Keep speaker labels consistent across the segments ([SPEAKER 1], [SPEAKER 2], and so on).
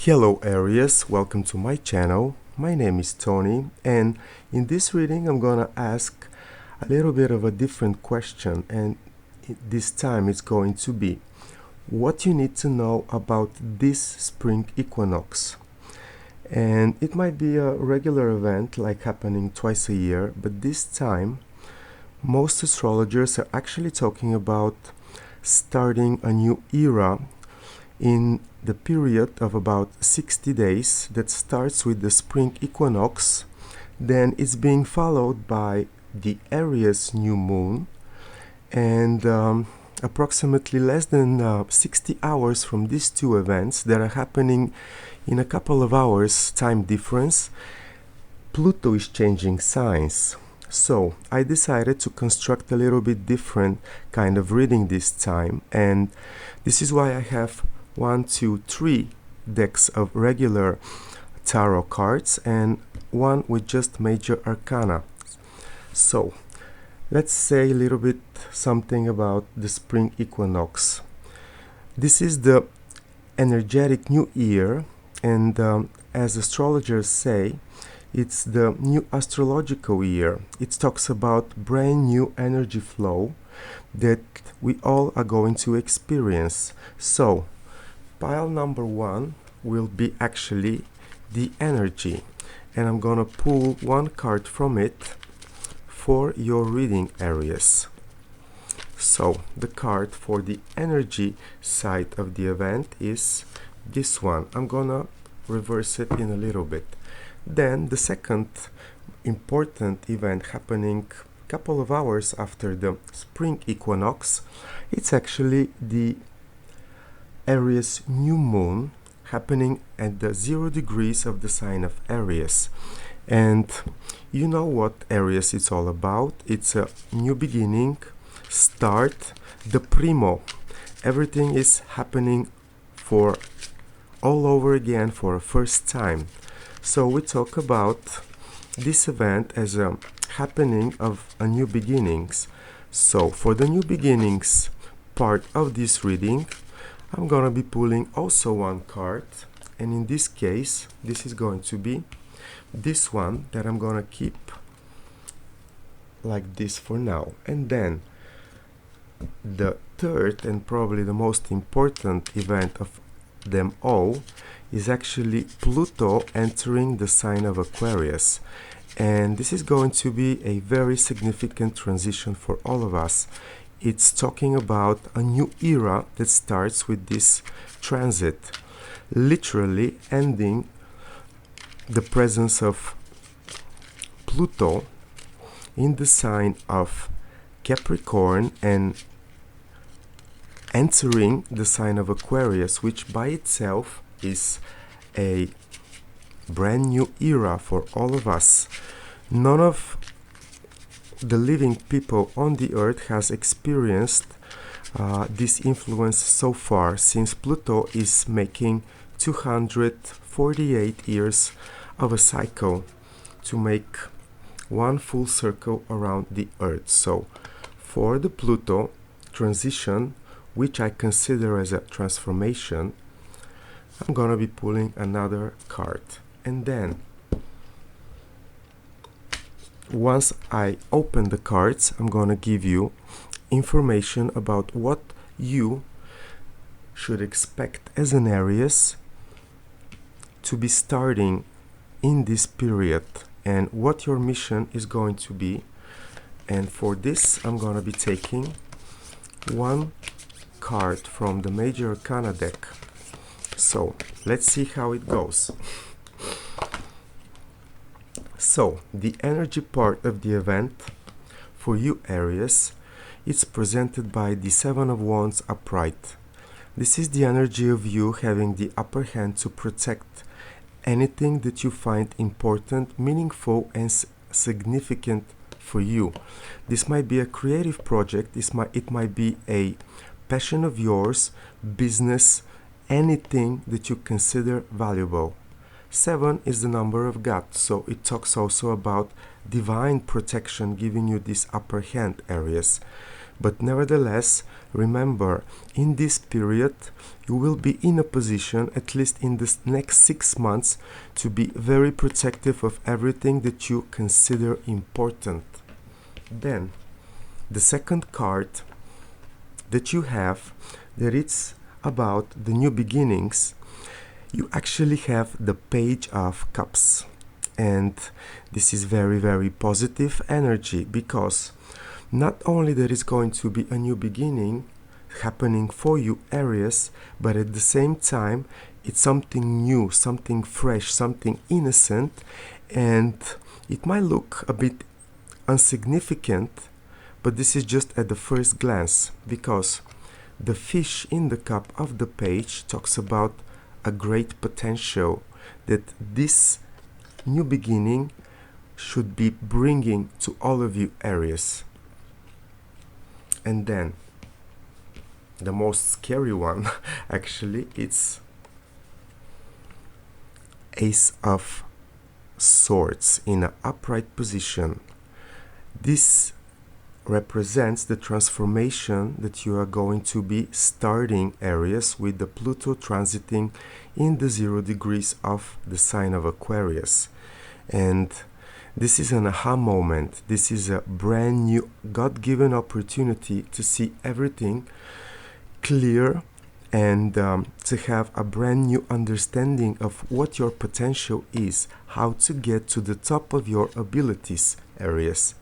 [SPEAKER 1] Hello Aries, welcome to my channel. My name is Tony, and in this reading I'm gonna ask a little bit of a different question, and this time it's going to be what you need to know about this spring equinox. And it might be a regular event like happening twice a year, but this time most astrologers are actually talking about starting a new era in the period of about 60 days that starts with the spring equinox. Then it's being followed by the Aries new moon, and approximately less than 60 hours from these two events that are happening in a couple of hours time difference, Pluto is changing signs. So I decided to construct a little bit different kind of reading this time, and this is why I have 1, 2, 3 decks of regular tarot cards and one with just major arcana. So let's say a little bit something about the spring equinox. This is the energetic new year, and as astrologers say, it's the new astrological year. It talks about brand new energy flow that we all are going to experience. So pile number 1 will be actually the energy, and I'm gonna pull one card from it for your reading areas. So the card for the energy side of the event is this one. I'm gonna reverse it in a little bit. Then the second important event happening a couple of hours after the spring equinox, it's actually the Aries new moon happening at the 0 degrees of the sign of Aries. And you know what Aries is all about. It's a new beginning, start, the primo. Everything is happening for all over again for a first time. So we talk about this event as a happening of a new beginnings. So for the new beginnings part of this reading, I'm gonna be pulling also one card, and in this case this is going to be this one that I'm gonna keep like this for now. And then the third and probably the most important event of them all is actually Pluto entering the sign of Aquarius, and this is going to be a very significant transition for all of us. It's talking about a new era that starts with this transit, literally ending the presence of Pluto in the sign of Capricorn and entering the sign of Aquarius, which by itself is a brand new era for all of us. None of the living people on the earth has experienced this influence so far, since Pluto is making 248 years of a cycle to make one full circle around the earth. So for the Pluto transition, which I consider as a transformation, I'm gonna be pulling another card, and then once I open the cards, I'm gonna give you information about what you should expect as an Aries to be starting in this period and what your mission is going to be. And for this I'm gonna be taking one card from the major arcana deck. So let's see how it goes. So the energy part of the event for you Aries, it's presented by the 7 of Wands upright. This is the energy of you having the upper hand to protect anything that you find important, meaningful and significant for you. This might be a creative project, it might be a passion of yours, business, anything that you consider valuable. 7 is the number of God, so it talks also about divine protection, giving you this upper hand Aries. But nevertheless, remember, in this period, you will be in a position, at least in the next 6 months, to be very protective of everything that you consider important. Then, the second card that you have, that it's about the new beginnings, you actually have the Page of Cups. And this is very, very positive energy, because not only there is going to be a new beginning happening for you, Aries, but at the same time, it's something new, something fresh, something innocent, and it might look a bit insignificant, but this is just at the first glance, because the fish in the cup of the page talks about a great potential that this new beginning should be bringing to all of you, Aries. And then the most scary one, actually, it's Ace of Swords in an upright position. This represents the transformation that you are going to be starting, Aries, with the Pluto transiting in the 0 degrees of the sign of Aquarius. And this is an aha moment. This is a brand new God-given opportunity to see everything clear and to have a brand new understanding of what your potential is, how to get to the top of your abilities, Aries.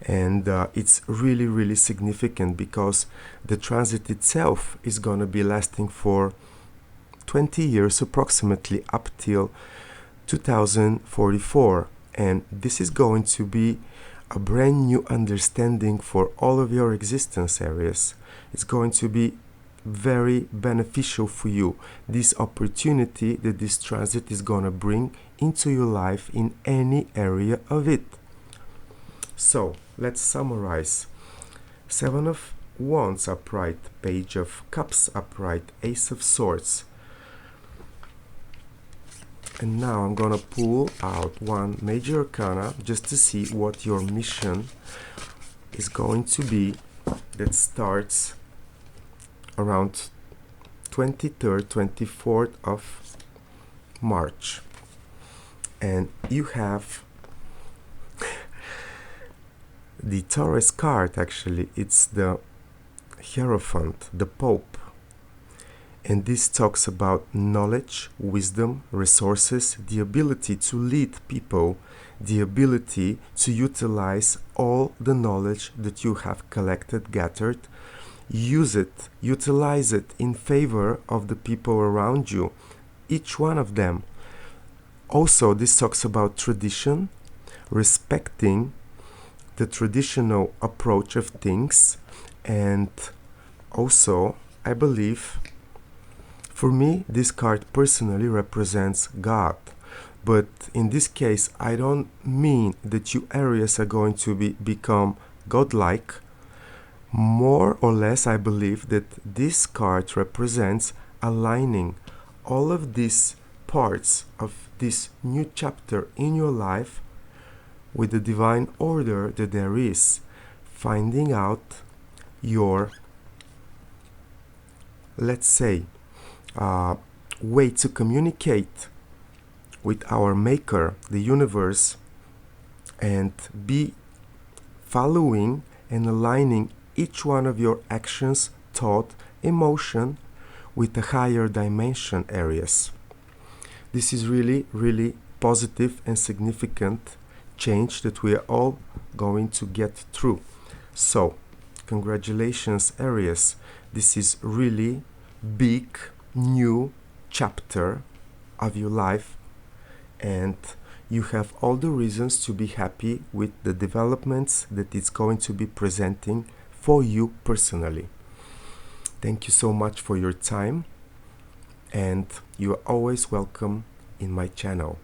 [SPEAKER 1] And it's really, really significant, because the transit itself is going to be lasting for 20 years approximately, up till 2044. And this is going to be a brand new understanding for all of your existence, Aries. It's going to be very beneficial for you, this opportunity that this transit is going to bring into your life in any area of it. So let's summarize. 7 of Wands upright, Page of Cups upright, Ace of Swords. And now I'm gonna pull out one major arcana just to see what your mission is going to be, that starts around 23rd, 24th of March. And you have the Taurus card. Actually, it's the Hierophant, the Pope. And this talks about knowledge, wisdom, resources, the ability to lead people, the ability to utilize all the knowledge that you have collected, gathered, use it, utilize it in favor of the people around you, each one of them. Also, this talks about tradition, respecting the traditional approach of things, and also, I believe, for me, this card personally represents God. But in this case, I don't mean that you Aries are going to become godlike. More or less, I believe that this card represents aligning all of these parts of this new chapter in your life with the divine order that there is, finding out your, let's say, way to communicate with our maker, the universe, and be following and aligning each one of your actions, thought, emotion with a higher dimension, Aries. This is really, really positive and significant change that we are all going to get through. So, congratulations, Aries. This is really big, new chapter of your life, and you have all the reasons to be happy with the developments that it's going to be presenting for you personally. Thank you so much for your time, and you are always welcome in my channel.